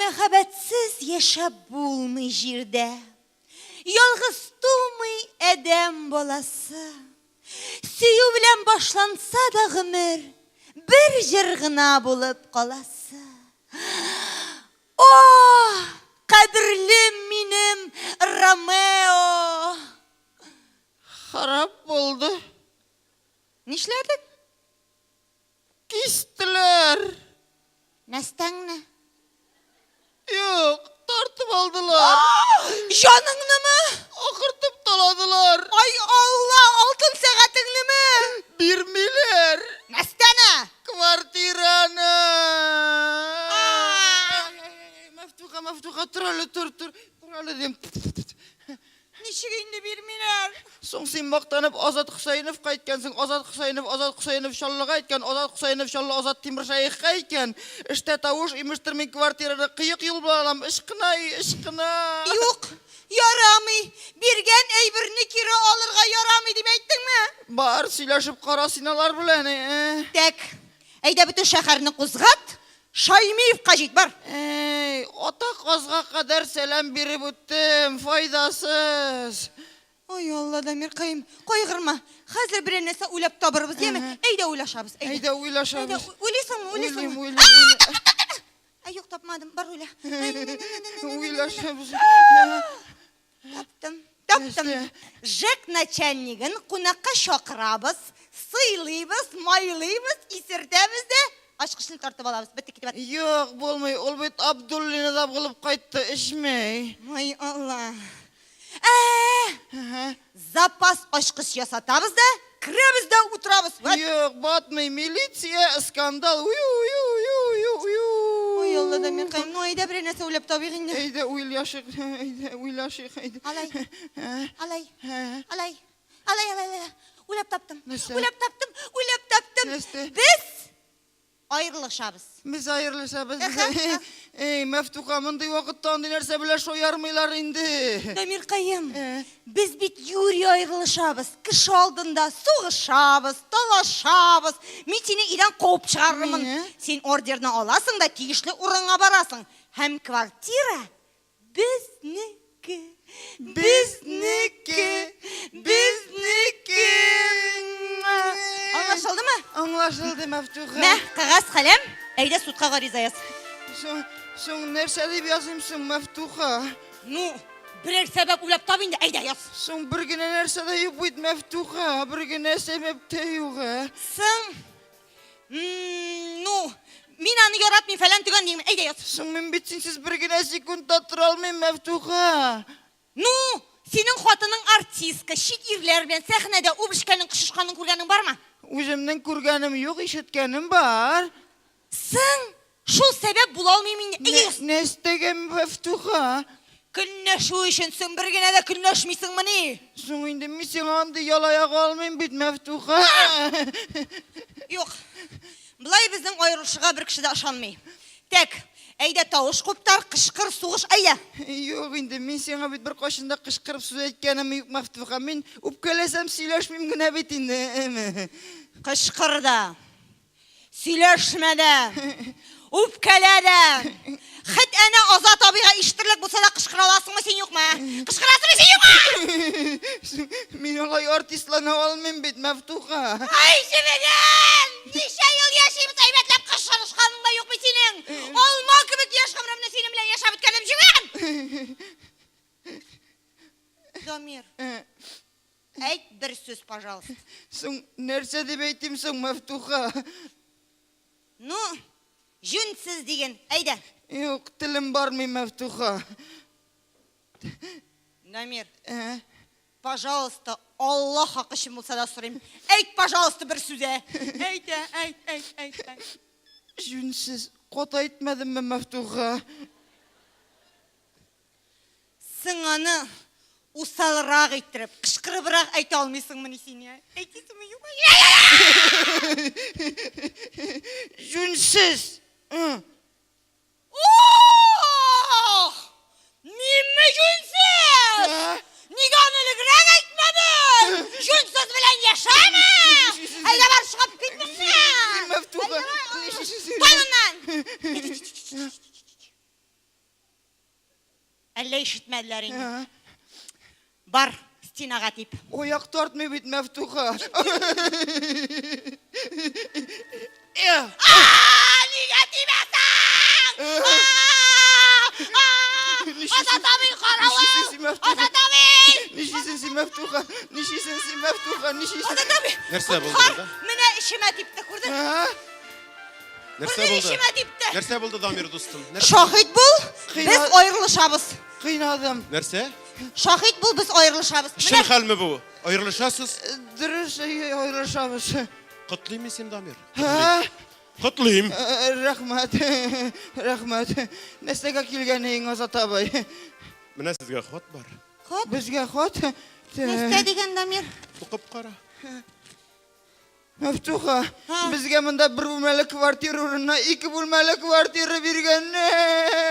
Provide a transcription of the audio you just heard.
Мәхәббәтсез яшәп булмый җирдә. Ялгыз тумый адәм баласы. Сөю белән башланса да гомер, бер җыр гына булып каласы. О, кадерлем минем Ромео. Харап булды. Нишләдең? Кистеләр. Нәрсәңне? Юк, тартып алдылар. Җаныңнымы? Акыртып таладылар. Ай Алла, алтын сәгатеңнеме? Бирмиләр. Нәрсәне? Квартираны. Мәфтуха, тор әле, тор әле дим. Ничек инде бирмиләр? Соң син мактанып Азат Хусайнов кайткансың, Азат Хусайнов Чаллыга әйткән, Азат Хусайнов Чаллы Азат Тимершаевка әйткән. Эштә тавыш имештер мин квартираны кыек юл белән ышкына. Юк, ярамый. Биргән әйберне кире алырга ярамый дип әйттеңме? Бар, сөйләшеп кара синалар белән. Тәк, әйдә бөтен шәһәрне кузгат, Шаймиевка җит бар. Ата казга кадәр сәлам биреп үттем, файдасыз. Ой Алла, Дамир кайым, кайгырма. Хәзер бер нәрсә уйлап табырбыз, яме? Әйдә уйлашабыз. Әйдә уйлашабыз. Уйлыйсыңмы? Уйлыйм. Юк, тапмадым, бар уйла. Уйлашабыз. Таптым. Жек начальнигын кунакка чакырабыз, сыйлыйбыз, майлыйбыз, исертәбез дә ачкычны тартып алабыз. Бетте китеп. Юк, булмый. Ул бит Абдуллины да булып кайтты, эчмәй. Ой Алла. Запас ачкыч ясатабыз да, кирәбез дә утырабыз. Юк, батмый. Милиция, скандал. Ой Алла, Дамир кайым, ну әйдә бер нәрсә уйлап табыйк инде. Әйдә уйлашык, әйдә. Алай. Уйлап таптым. Без айрылышабыз. Biz ayrılışabız. Мәфтуха, мондый вакытта андый нәрсә белән шоярмыйлар инде. Дамир кайым, без бит юри айрылышабыз. Кеше алдында сугышабыз, талашабыз. Мин сине идән куып чыгарырмын. Син ордерны аласың да тиешле урынга барасың. Һәм квартира безнеке. Аңлашылдымы? Аңлашылды, Мәфтуха. Мә, кагаз каләм, әйдә судка гариза яз. Соң нәрсә дип языймсың, Мәфтуха? Ну, берәр сәбәп уйлап тап инде, әйдә яз. Соң бер генә нәрсә дә юк бит, Мәфтуха. Бер генә сәбәп тә юк. Соң, мин аны яратмыйм фәлән төгән дигән, әйдә яз. Соң мин бит синсез бер генә секундта тора алмыйм, Мәфтуха. Ну, синең хатының артистка, чит ирләр белән сәхнәдә убышканың, кышышканың күргәнең бармы? Үземнең күргәнем юк, ишеткәнем бар. Соң, шул сәбәп була алмыйм инде. Әйдә яз. Нәрсәгә, Мәфтуха? Көнләшү өчен соң бер генә дә көнләшмисеңме ни? Соң инде мин сиңа андый ялаяк алмыйм бит, Мәфтуха. Юк. Булай безнең аерылышыга бер кеше дә ышанмый. Тәк, әйдә тавыш куптар, кышкыр, сугыш, әйдә. Юк инде, мин сиңа бит бер кашында кышкырып сүз әйткәнем юк, Мәфтуха. Мин үпкәләсәм сөйләшмим генә бит инде. Кышкыр да. Сөйләшмә дә. Үпкәлә дә. Хәт әнә Азат абыйга ишетерлек булса да кышкыра аласыңмы син юкмы? Кышкырасыңмы син юкмы? Мин алай артистлана алмыйм бит, Мәфтуха. Ай, җибегән! Ничә ел яшибез, әйбәтләп кышкырышканың да юкмы синең? Алма кебек яшь гомремне синең белән яшәп үткәнем җибегән! Дамир, әйт бер сүз, пожалуйста. Соң нәрсә дип әйтим соң, Мәфтуха? Ну, жүнсез диген, әйдә. Юк, телем бармый, Мәфтуха. Дамир, пожалуйста, Аллах хакы өчен булса да сорыйм. Әйт, пожалуйста, бер сүз. Әйт. Жүнсез, кат әйтмәдемме, Мәфтуха? Сыңаны усалрак иттереп, кышкырыбрак әйтә алмыйсыңмы ни син? Әйтисеңме юкмы? Жүнсез. Ниме жүнсез? Нигә аны элегрәк әйтмәдең? Жүнсез белән яшәмә! Әйдә бар, чыгып китмәсен! Мәфтуха. Кайнан! Әллә ишетмәделәр инде. Бар, стенаға тип. Ояк тартмый бит Мәфтуха. Нигә тибәсең? Азатамый каравыл! Азатамый! Нишисен син Мәфтуха? Нишисен син Мәфтуха? Нишисен? Азатамый! Нәрсә булды Кар, монда? менә ишемә типте, күрдең? Нәрсә Күрдең, булды? ишемә типте. Нәрсә булды Дамир дустым? Нәрсә? Шахид бул, Кыйна- без аерылышабыз. Кыйнадым. Нәрсә? Шахид бул, без аерылышабыз. Шын хәлме бу? Аерылышасыз? Дөрес ойлашабыз. Котлыйм син Дамир. Котлыйм. Котлыйм. Рәхмәт. Рәхмәт. Нәрсәгә килгәнең Азат абай? Менә сезгә хат бар. Хат, Безгә хат. нәрсә дигән Дамир? Укып кара. Мәфтуха, безгә монда бер бүлмәле квартира урынына 2 бүлмәле квартира биргәннәр.